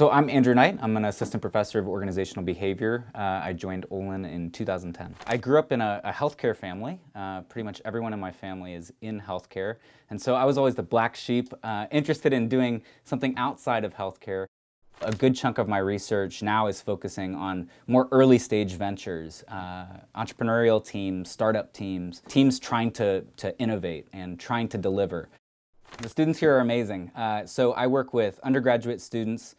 So I'm Andrew Knight. I'm an assistant professor of organizational behavior. I joined Olin in 2010. I grew up in a healthcare family. Pretty much everyone in my family is in healthcare. And so I was always the black sheep, interested in doing something outside of healthcare. A good chunk of my research now is focusing on more early stage ventures, entrepreneurial teams, startup teams, teams trying to innovate and trying to deliver. The students here are amazing. So I work with undergraduate students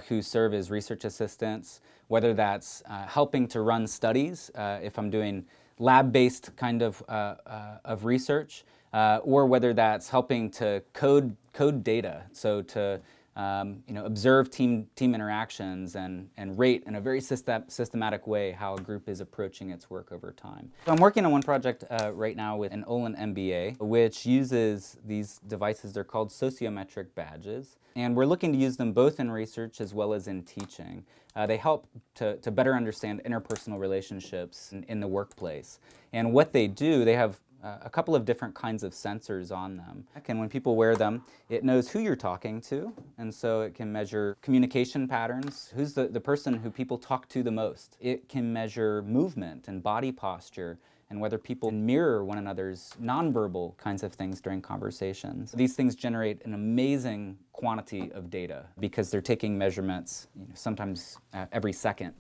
who serve as research assistants, whether that's helping to run studies, if I'm doing lab-based kind of research, or whether that's helping to code data, so to observe team interactions and rate in a very systematic way how a group is approaching its work over time. So I'm working on one project right now with an Olin MBA, which uses these devices. They're called sociometric badges. And we're looking to use them both in research as well as in teaching. They help to better understand interpersonal relationships in the workplace. And what they do, they have a couple of different kinds of sensors on them. And when people wear them, it knows who you're talking to, and so it can measure communication patterns, who's the person who people talk to the most. It can measure movement and body posture, and whether people mirror one another's nonverbal kinds of things during conversations. These things generate an amazing quantity of data because they're taking measurements sometimes every second.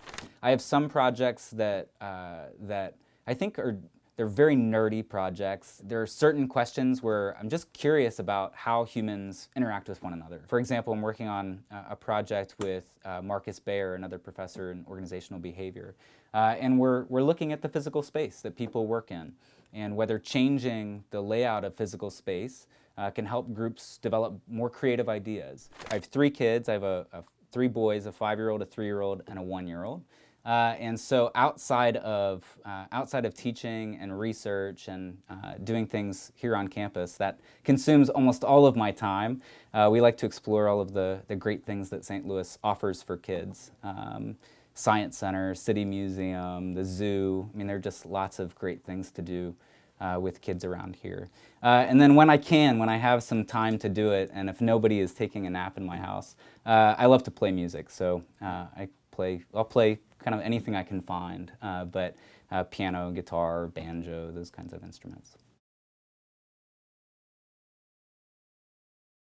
I have some projects that I think they're very nerdy projects. There are certain questions where I'm just curious about how humans interact with one another. For example, I'm working on a project with Marcus Bayer, another professor in organizational behavior. And we're looking at the physical space that people work in and whether changing the layout of physical space can help groups develop more creative ideas. I have 3 kids. I have 3 boys, a 5-year-old, a 3-year-old, and a 1-year-old. And so outside of teaching and research and doing things here on campus, that consumes almost all of my time. We like to explore all of the great things that St. Louis offers for kids. Science Center, City Museum, the zoo. I mean, there are just lots of great things to do with kids around here. And then when I have some time to do it, and if nobody is taking a nap in my house, I love to play music. So I'll play kind of anything I can find, but piano, guitar, banjo, those kinds of instruments.